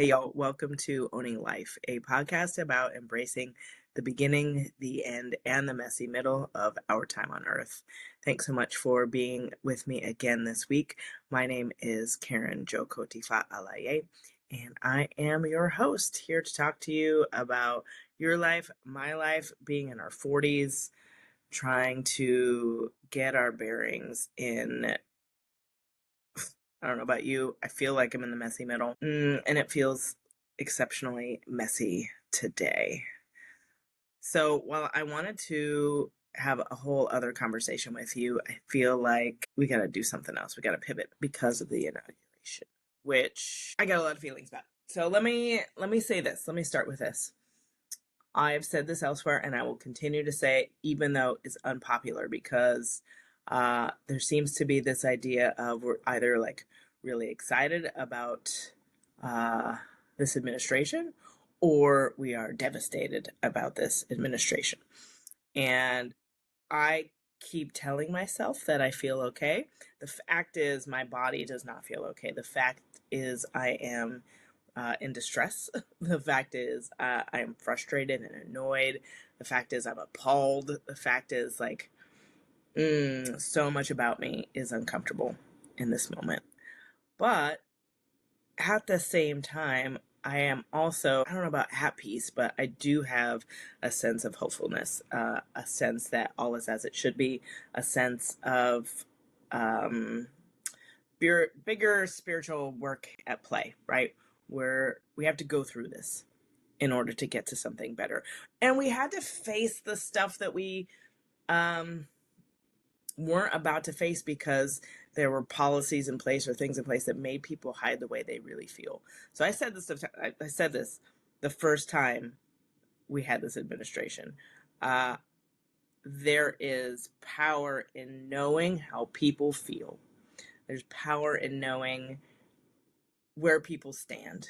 Hey, y'all, welcome to Owning Life, a podcast about embracing the beginning, the end, and the messy middle of our time on Earth. Thanks so much for being with me again this week. My name is Karen Jokotifa Alaye, and I am your host here to talk to you about your life, my life, being in our 40s, trying to get our bearings in. I don't know about you. I feel like I'm in the messy middle, and it feels exceptionally messy today. So while I wanted to have a whole other conversation with you, I feel like we got to do something else. We got to pivot because of the inauguration, which I got a lot of feelings about. So let me say this. Let me start with this. I've said this elsewhere, and I will continue to say it, even though it's unpopular, because there seems to be this idea of we're either like really excited about this administration, or we are devastated about this administration. And I keep telling myself that I feel okay. The fact is, my body does not feel okay. The fact is, I am in distress. The fact is, I am frustrated and annoyed. The fact is, I'm appalled. The fact is, like, so much about me is uncomfortable in this moment. But at the same time, I am also, I don't know about at peace, but I do have a sense of hopefulness, a sense that all is as it should be, a sense of bigger spiritual work at play, right? Where we have to go through this in order to get to something better. And we had to face the stuff that we weren't about to face because there were policies in place or things in place that made people hide the way they really feel. So I said this the first time we had this administration. There is power in knowing how people feel. There's power in knowing where people stand.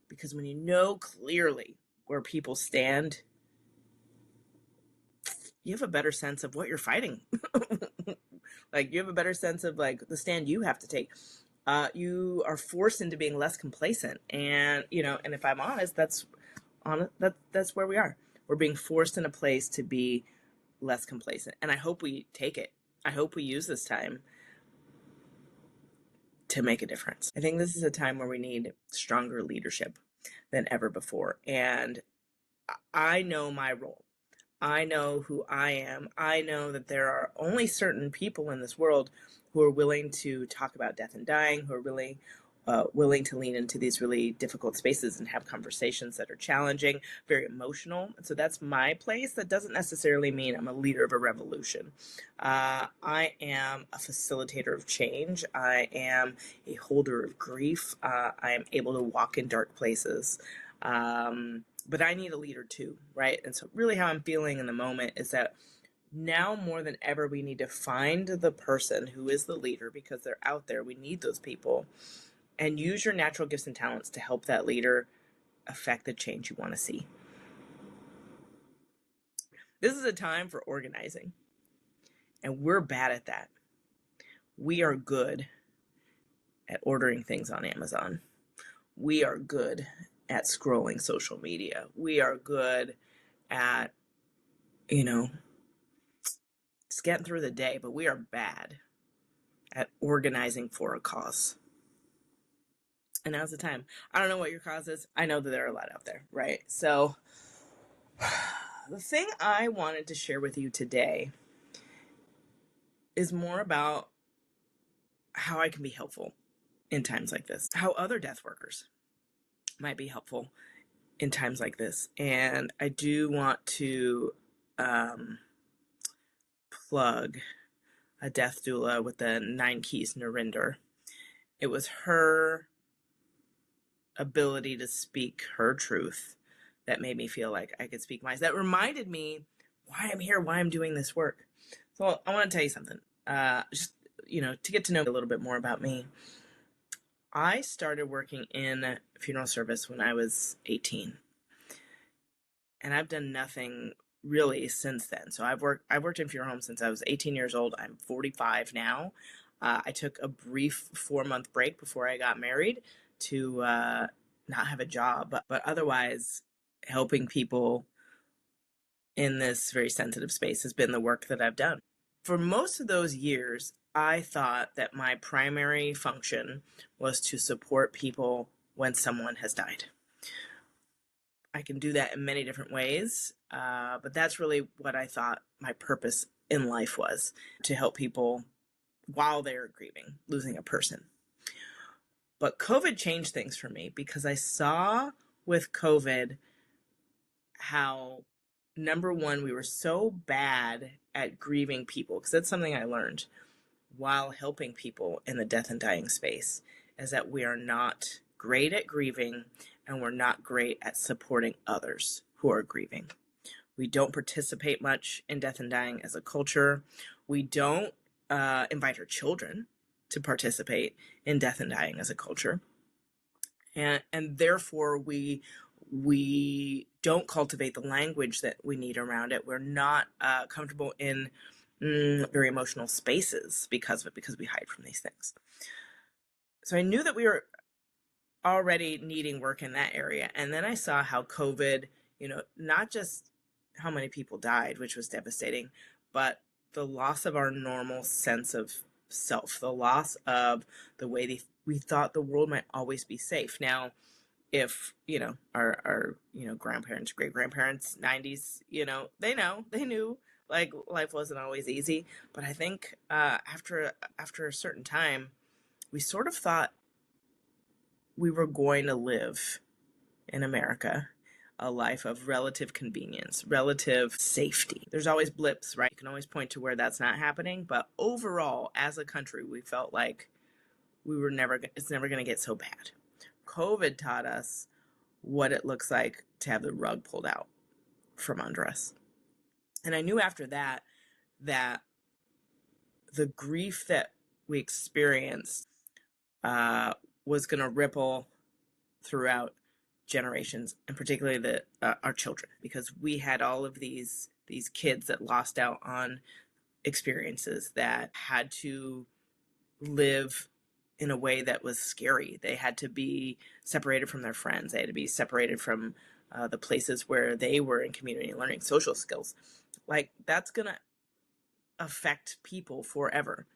Because when you know clearly where people stand, you have a better sense of what you're fighting. Like, you have a better sense of like the stand you have to take. You are forced into being less complacent. And, and if I'm honest, that's where we are. We're being forced in a place to be less complacent. And I hope we take it. I hope we use this time to make a difference. I think this is a time where we need stronger leadership than ever before. And I know my role. I know who I am. I know that there are only certain people in this world who are willing to talk about death and dying, who are really willing to lean into these really difficult spaces and have conversations that are challenging, very emotional. And so that's my place. That doesn't necessarily mean I'm a leader of a revolution. I am a facilitator of change. I am a holder of grief. I am able to walk in dark places. But I need a leader too, right? And so really how I'm feeling in the moment is that now more than ever, we need to find the person who is the leader because they're out there. We need those people. And use your natural gifts and talents to help that leader affect the change you want to see. This is a time for organizing. And we're bad at that. We are good at ordering things on Amazon. We are good at scrolling social media. We are good at, just getting through the day, but we are bad at organizing for a cause. And now's the time. I don't know what your cause is. I know that there are a lot out there, right? So the thing I wanted to share with you today is more about how I can be helpful in times like this, how other death workers might be helpful in times like this. And I do want to plug a death doula with the 9 keys, Narinder. It was her ability to speak her truth that made me feel like I could speak mine. That reminded me why I'm here, why I'm doing this work. So I want to tell you something, just, to get to know a little bit more about me. I started working in funeral service when I was 18. And I've done nothing really since then. So I've worked in funeral homes since I was 18 years old. I'm 45 now. I took a brief 4-month break before I got married to not have a job, but otherwise helping people in this very sensitive space has been the work that I've done. For most of those years, I thought that my primary function was to support people when someone has died. I can do that in many different ways, but that's really what I thought my purpose in life was, to help people while they're grieving, losing a person. But COVID changed things for me because I saw with COVID how, number one, we were so bad at grieving people, because that's something I learned while helping people in the death and dying space, is that we are not great at grieving and we're not great at supporting others who are grieving. We don't participate much in death and dying as a culture. We don't invite our children to participate in death and dying as a culture. And therefore we don't cultivate the language that we need around it. We're not comfortable in very emotional spaces because of it, because we hide from these things. So I knew that we were already needing work in that area. And then I saw how COVID, not just how many people died, which was devastating, but the loss of our normal sense of self, the loss of the way we thought the world might always be safe. Now, if, our grandparents, great grandparents, 90s, they knew like life wasn't always easy. But I think after a certain time, we sort of thought we were going to live in America a life of relative convenience, relative safety. There's always blips, right? You can always point to where that's not happening, but overall, as a country, we felt like it's never going to get so bad. COVID taught us what it looks like to have the rug pulled out from under us. And I knew after that the grief that we experienced was going to ripple throughout generations, and particularly our children, because we had all of these kids that lost out on experiences, that had to live in a way that was scary. They had to be separated from their friends. They had to be separated from the places where they were in community learning, social skills. Like, that's going to affect people forever.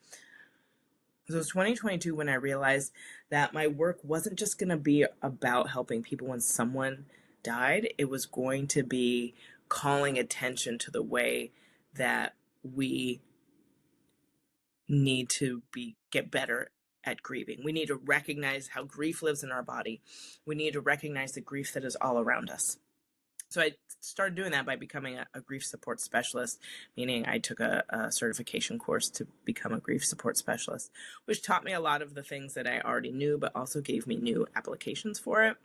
So it was 2022 when I realized that my work wasn't just going to be about helping people when someone died. It was going to be calling attention to the way that we need to get better at grieving. We need to recognize how grief lives in our body. We need to recognize the grief that is all around us. So I started doing that by becoming a grief support specialist, meaning I took a certification course to become a grief support specialist, which taught me a lot of the things that I already knew, but also gave me new applications for it.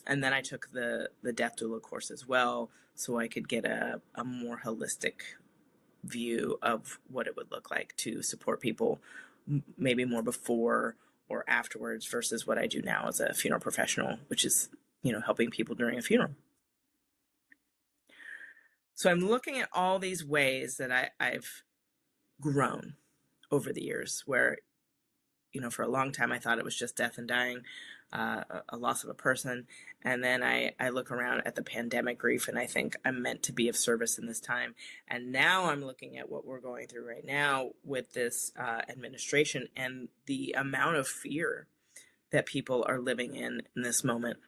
And then I took the death doula course as well, so I could get a more holistic view of what it would look like to support people, maybe more before or afterwards, versus what I do now as a funeral professional, which is, helping people during a funeral. So I'm looking at all these ways that I've grown over the years, where, for a long time I thought it was just death and dying, a loss of a person. And then I look around at the pandemic grief and I think I'm meant to be of service in this time. And now I'm looking at what we're going through right now with this administration and the amount of fear that people are living in this moment,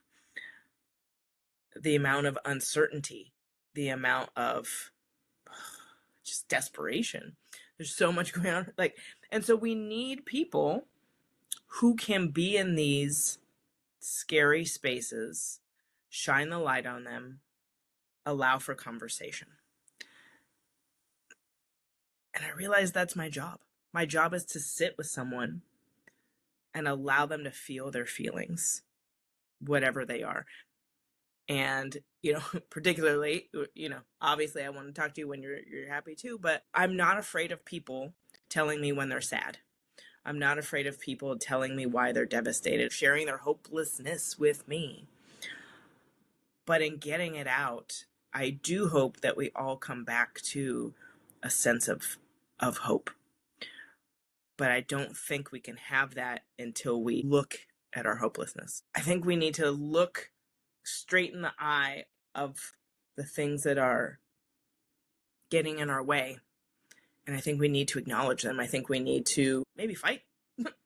the amount of uncertainty, the amount of just desperation. There's so much going on. And so we need people who can be in these scary spaces, shine the light on them, allow for conversation. And I realized that's my job. My job is to sit with someone and allow them to feel their feelings, whatever they are. And, particularly, obviously I want to talk to you when you're happy too, but I'm not afraid of people telling me when they're sad. I'm not afraid of people telling me why they're devastated, sharing their hopelessness with me. But in getting it out, I do hope that we all come back to a sense of hope. But I don't think we can have that until we look at our hopelessness. I think we need to look straight in the eye of the things that are getting in our way. And I think we need to acknowledge them. I think we need to maybe fight.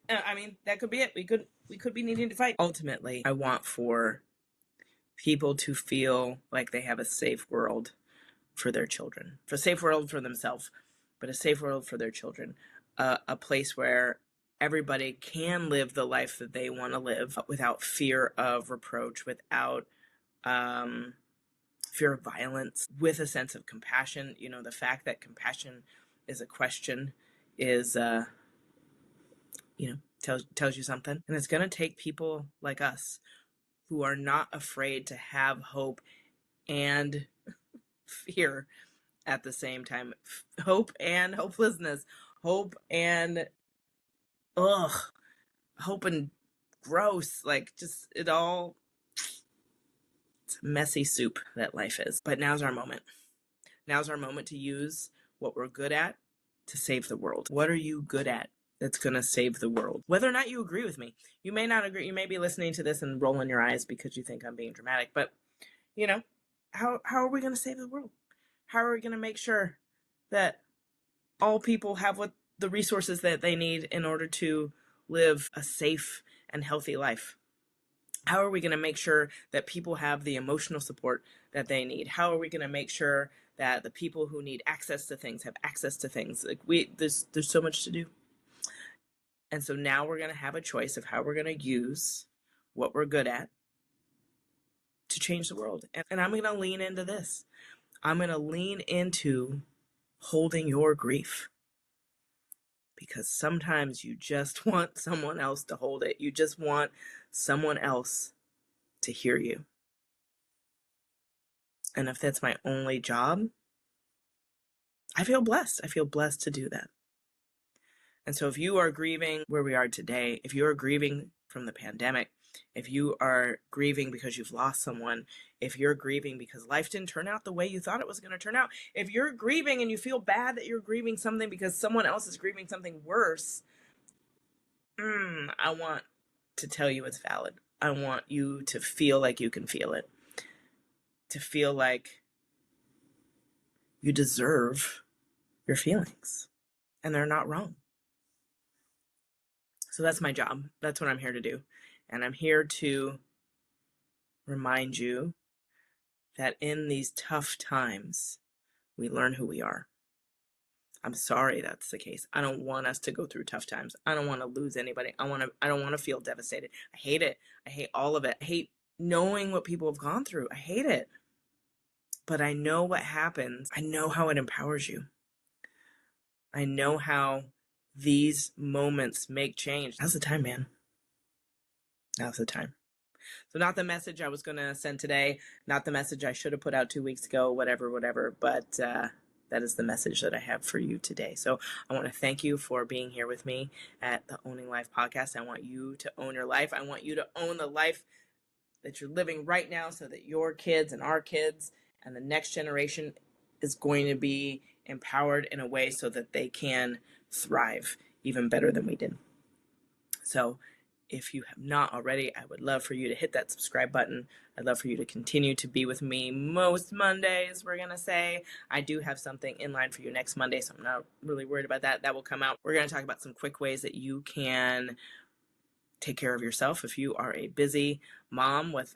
I mean, that could be it. We could be needing to fight. Ultimately, I want for people to feel like they have a safe world for their children, for a safe world for themselves, but a safe world for their children, a place where everybody can live the life that they want to live without fear of reproach, without fear of violence, with a sense of compassion. You know, the fact that compassion is a question is, tells you something. And it's going to take people like us who are not afraid to have hope and fear at the same time. Hope and hopelessness. Hope and hope and gross. Like, just it all, it's a messy soup that life is. But now's our moment. Now's our moment to use what we're good at to save the world. What are you good at that's going to save the world? Whether or not you agree with me. You may not agree. You may be listening to this and rolling your eyes because you think I'm being dramatic. But, how are we going to save the world? How are we going to make sure that all people have the resources that they need in order to live a safe and healthy life? How are we going to make sure that people have the emotional support that they need? How are we going to make sure that the people who need access to things have access to things? Like, there's so much to do. And so now we're going to have a choice of how we're going to use what we're good at to change the world. And I'm going to lean into this. I'm going to lean into holding your grief. Because sometimes you just want someone else to hold it. You just want someone else to hear you. And if that's my only job, I feel blessed. I feel blessed to do that. And so if you are grieving where we are today, if you are grieving from the pandemic, if you are grieving because you've lost someone, if you're grieving because life didn't turn out the way you thought it was going to turn out, if you're grieving and you feel bad that you're grieving something because someone else is grieving something worse, I want to tell you it's valid. I want you to feel like you can feel it. To feel like you deserve your feelings. And they're not wrong. So that's my job. That's what I'm here to do. And I'm here to remind you that in these tough times, we learn who we are. I'm sorry that's the case. I don't want us to go through tough times. I don't want to lose anybody. I don't want to feel devastated. I hate it. I hate all of it. I hate knowing what people have gone through. I hate it. But I know what happens. I know how it empowers you. I know how these moments make change. Now's the time, man. Now's the time. So not the message I was going to send today, not the message I should have put out 2 weeks ago, whatever, but that is the message that I have for you today. So I want to thank you for being here with me at the Owning Life podcast. I want you to own your life. I want you to own the life that you're living right now so that your kids and our kids and the next generation is going to be empowered in a way so that they can thrive even better than we did. So if you have not already, I would love for you to hit that subscribe button. I'd love for you to continue to be with me most Mondays, we're going to say. I do have something in line for you next Monday, so I'm not really worried about that. That will come out. We're going to talk about some quick ways that you can take care of yourself. If you are a busy mom with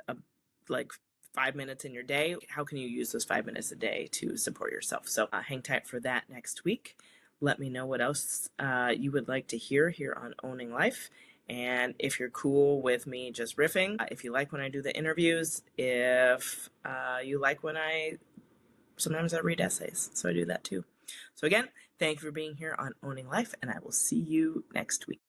5 minutes in your day, how can you use those 5 minutes a day to support yourself? So hang tight for that next week. Let me know what else you would like to hear here on Owning Life. And if you're cool with me just riffing, if you like when I do the interviews, if you like when sometimes I read essays, so I do that too. So again, thank you for being here on Owning Life, and I will see you next week.